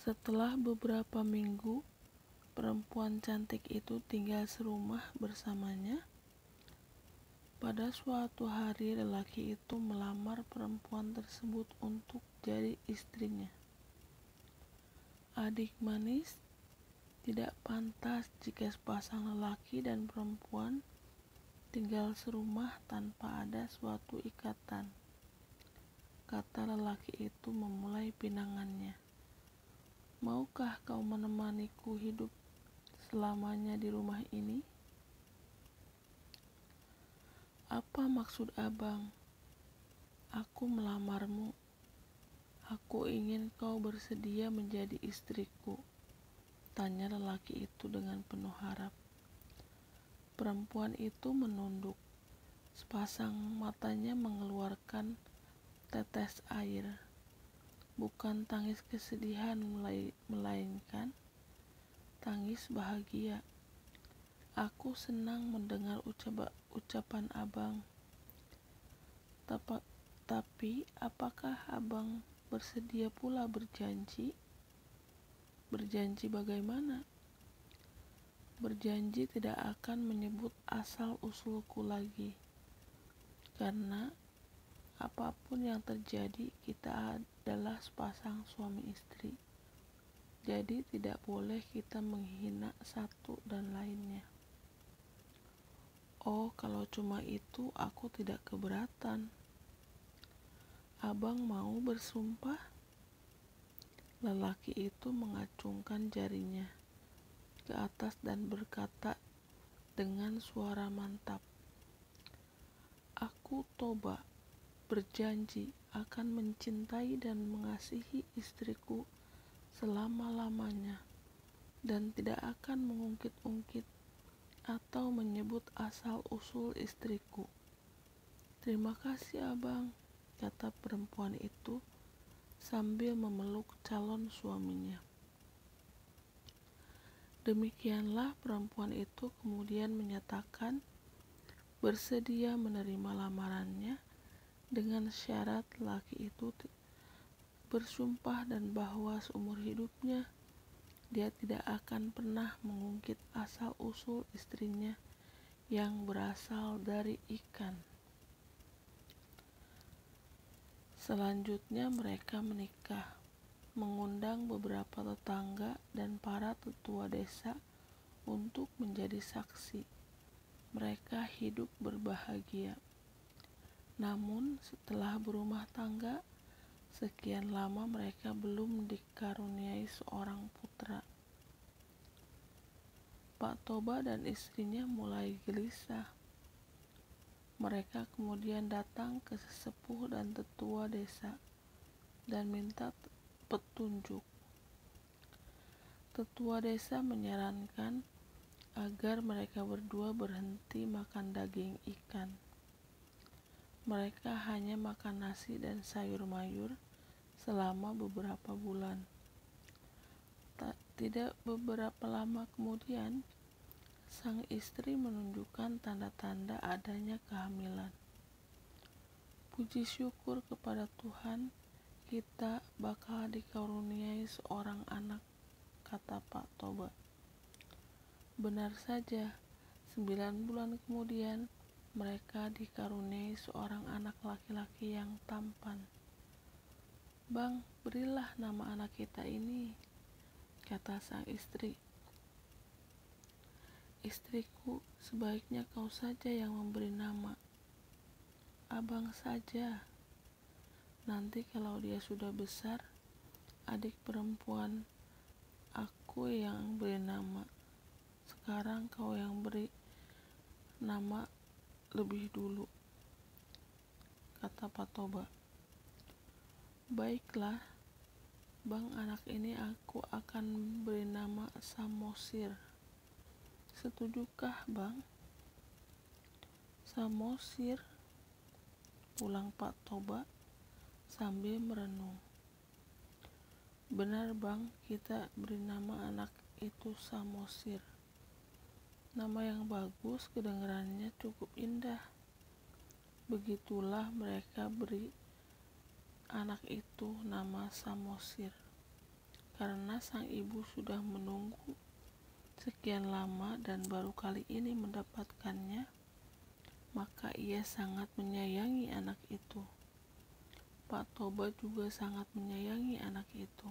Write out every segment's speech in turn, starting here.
Setelah beberapa minggu, perempuan cantik itu tinggal serumah bersamanya. Pada suatu hari, lelaki itu melamar perempuan tersebut untuk jadi istrinya. Adik manis, tidak pantas jika sepasang lelaki dan perempuan tinggal serumah tanpa ada suatu ikatan, kata lelaki itu memulai pinangannya. Maukah kau menemaniku hidup selamanya di rumah ini? Apa maksud abang? Aku melamarmu. Aku ingin kau bersedia menjadi istriku, tanya lelaki itu dengan penuh harap. Perempuan itu menunduk. Sepasang matanya mengeluarkan tetes air. Bukan tangis kesedihan, melainkan tangis bahagia. Aku senang mendengar ucapan abang. Tapi apakah abang bersedia pula berjanji? Berjanji bagaimana? Berjanji tidak akan menyebut asal-usulku lagi. Karena apapun yang terjadi, kita adalah sepasang suami istri. Jadi tidak boleh kita menghina satu dan lainnya. Oh, kalau cuma itu aku tidak keberatan. Abang mau bersumpah? Lelaki itu mengacungkan jarinya ke atas dan berkata dengan suara mantap, aku toba, berjanji akan mencintai dan mengasihi istriku selama-lamanya dan tidak akan mengungkit-ungkit atau menyebut asal-usul istriku. Terima kasih abang, kata perempuan itu sambil memeluk calon suaminya. Demikianlah perempuan itu kemudian menyatakan bersedia menerima lamarannya dengan syarat laki itu bersumpah dan bahwa seumur hidupnya dia tidak akan pernah mengungkit asal-usul istrinya yang berasal dari ikan. Selanjutnya mereka menikah, mengundang beberapa tetangga dan para tetua desa untuk menjadi saksi. Mereka hidup berbahagia. Namun setelah berumah tangga, sekian lama mereka belum dikaruniai seorang putra. Pak Toba dan istrinya mulai gelisah. Mereka kemudian datang ke sesepuh dan tetua desa dan minta petunjuk. Tetua desa menyarankan agar mereka berdua berhenti makan daging ikan. Mereka hanya makan nasi dan sayur mayur selama beberapa bulan. Tidak beberapa lama kemudian, sang istri menunjukkan tanda-tanda adanya kehamilan. Puji syukur kepada Tuhan, kita bakal dikaruniai seorang anak, kata Pak Toba. Benar saja, 9 bulan kemudian, mereka dikaruniai seorang anak laki-laki yang tampan. Bang, berilah nama anak kita ini, kata sang istri. Istriku, sebaiknya kau saja yang memberi nama. Abang saja. Nanti kalau dia sudah besar, adik perempuan aku yang beri nama. Sekarang kau yang beri nama lebih dulu, kata Pak Toba. Baiklah, bang, anak ini aku akan beri nama Samosir. Setujukah bang? Samosir, ulang Pak Toba sambil merenung. Benar bang, kita beri nama anak itu Samosir. Nama yang bagus, kedengarannya cukup indah. Begitulah mereka beri anak itu nama Samosir. karena sang ibu sudah menunggu sekian lama dan baru kali ini mendapatkannya, maka ia sangat menyayangi anak itu. Pak Toba juga sangat menyayangi anak itu.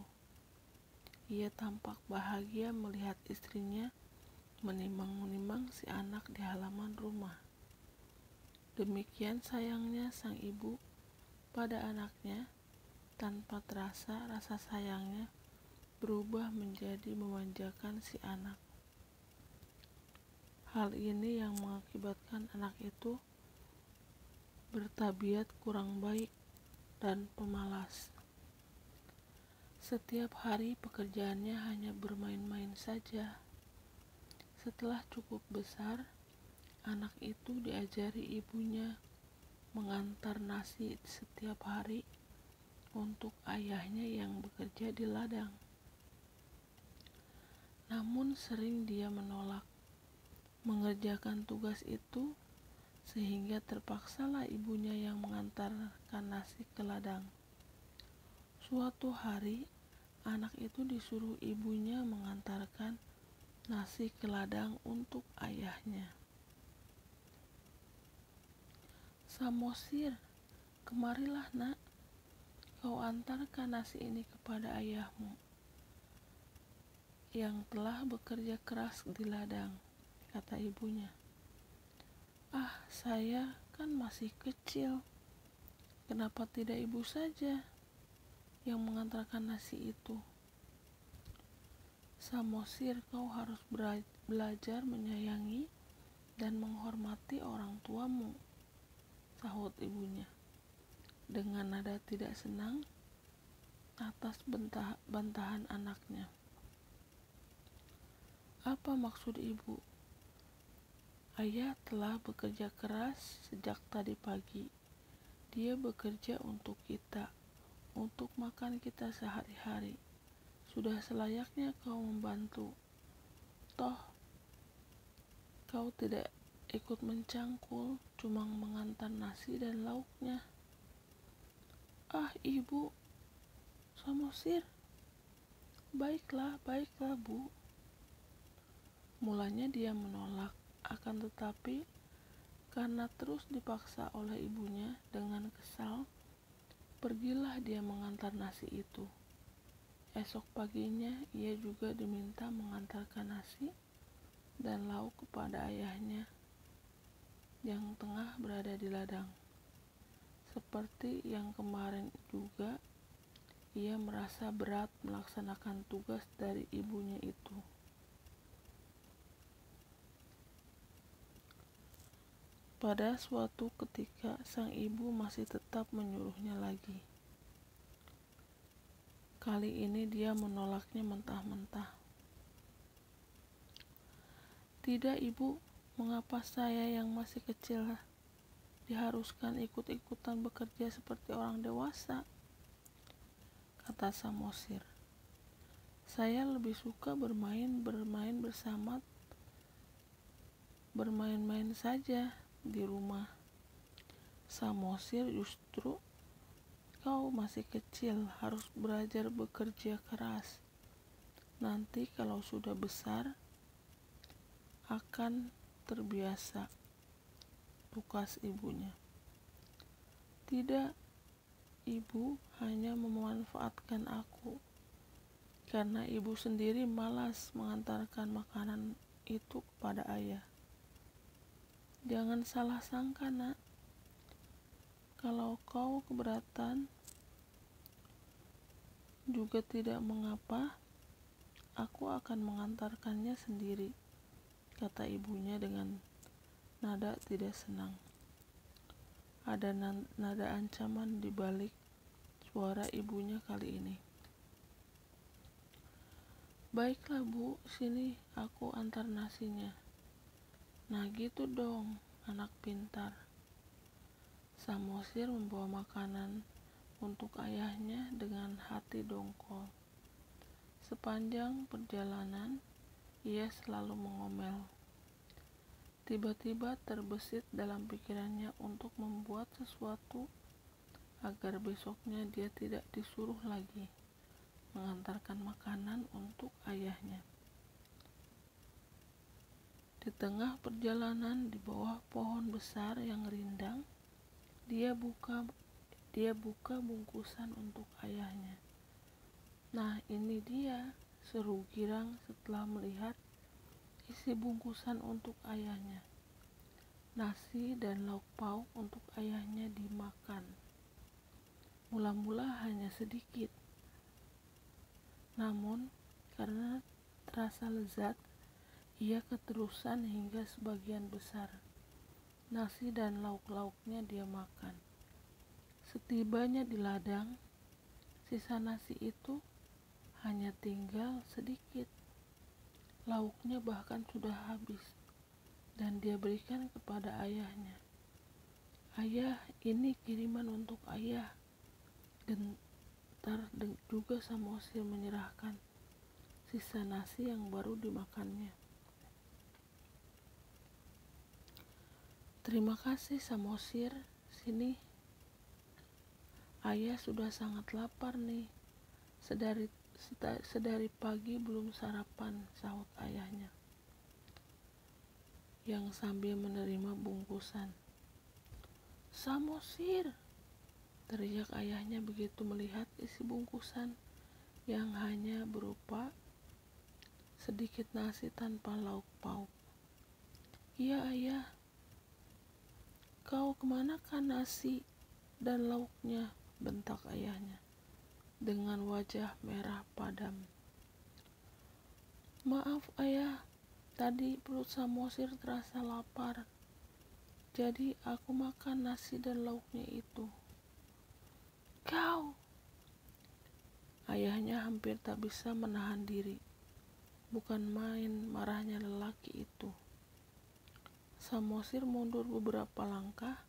Ia tampak bahagia melihat istrinya menimang-nimang si anak di halaman rumah. Demikian sayangnya sang ibu pada anaknya, tanpa terasa rasa sayangnya berubah menjadi memanjakan si anak. Hal ini yang mengakibatkan anak itu bertabiat kurang baik dan pemalas. Setiap hari pekerjaannya hanya bermain-main saja. Setelah cukup besar, anak itu diajari ibunya mengantar nasi setiap hari untuk ayahnya yang bekerja di ladang. Namun sering dia menolak mengerjakan tugas itu, sehingga terpaksalah ibunya yang mengantarkan nasi ke ladang. Suatu hari, anak itu disuruh ibunya mengantarkan nasi ke ladang untuk ayahnya. "Samosir, kemarilah nak, kau antarkan nasi ini kepada ayahmu yang telah bekerja keras di ladang," kata ibunya. "Ah, saya kan masih kecil. Kenapa tidak ibu saja yang mengantarkan nasi itu?" "Samosir, kau harus belajar menyayangi dan menghormati orang tuamu," sahut ibunya dengan nada tidak senang atas bantahan anaknya. "Apa maksud ibu? Ayah telah bekerja keras sejak tadi pagi. Dia bekerja untuk kita, untuk makan kita sehari-hari. Sudah selayaknya kau membantu. Toh, kau tidak ikut mencangkul, cuma mengantar nasi dan lauknya." "Ah, ibu, Samosir, baiklah bu." Mulanya dia menolak, akan tetapi karena terus dipaksa oleh ibunya, dengan kesal, pergilah dia mengantar nasi itu. Esok paginya ia juga diminta mengantarkan nasi dan lauk kepada ayahnya yang tengah berada di ladang. Seperti yang kemarin juga, ia merasa berat melaksanakan tugas dari ibunya itu. Pada suatu ketika, sang ibu masih tetap menyuruhnya lagi. Kali ini dia menolaknya mentah-mentah. "Tidak ibu, mengapa saya yang masih kecil diharuskan ikut-ikutan bekerja seperti orang dewasa?" kata Samosir. "Saya lebih suka bermain saja di rumah." "Samosir, justru kau masih kecil, harus belajar bekerja keras. Nanti kalau sudah besar akan terbiasa," tukas ibunya. "Tidak, ibu hanya memanfaatkan aku, karena ibu sendiri malas mengantarkan makanan itu kepada ayah." "Jangan salah sangka nak, kalau kau keberatan juga tidak mengapa, aku akan mengantarkannya sendiri," kata ibunya dengan nada tidak senang. Ada nada ancaman di balik suara ibunya kali ini. "Baiklah bu, sini aku antar nasinya." "Nah gitu dong, anak pintar." Samosir membawa makanan untuk ayahnya dengan hati dongkol. Sepanjang perjalanan, ia selalu mengomel. Tiba-tiba terbesit dalam pikirannya untuk membuat sesuatu agar besoknya dia tidak disuruh lagi mengantarkan makanan untuk ayahnya. Di tengah perjalanan di bawah pohon besar yang rindang, dia buka bungkusan untuk ayahnya. "Nah, ini dia," seru girang setelah melihat isi bungkusan untuk ayahnya. Nasi dan lauk pauk untuk ayahnya dimakan. Mula-mula hanya sedikit, namun karena terasa lezat, ia keterusan hingga sebagian besar. Nasi dan lauk-lauknya dia makan. Setibanya di ladang, sisa nasi itu hanya tinggal sedikit. Lauknya bahkan sudah habis, dan dia berikan kepada ayahnya. "Ayah, ini kiriman untuk ayah." Gentar juga Samosir menyerahkan sisa nasi yang baru dimakannya. "Terima kasih Samosir, sini. Ayah sudah sangat lapar nih. Sedari pagi belum sarapan," sahut ayahnya, yang sambil menerima bungkusan. "Samosir!" teriak ayahnya begitu melihat isi bungkusan yang hanya berupa sedikit nasi tanpa lauk pauk. "Iya ayah." "Kau kemanakan nasi dan lauknya?" bentak ayahnya dengan wajah merah padam. "Maaf ayah, tadi perut Samosir terasa lapar, jadi aku makan nasi dan lauknya itu." "Kau!" Ayahnya hampir tak bisa menahan diri. Bukan main marahnya lelaki itu. Samosir mundur beberapa langkah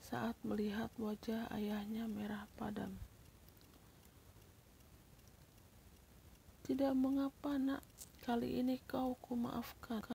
saat melihat wajah ayahnya merah padam. "Tidak mengapa nak, kali ini kau kumaafkan."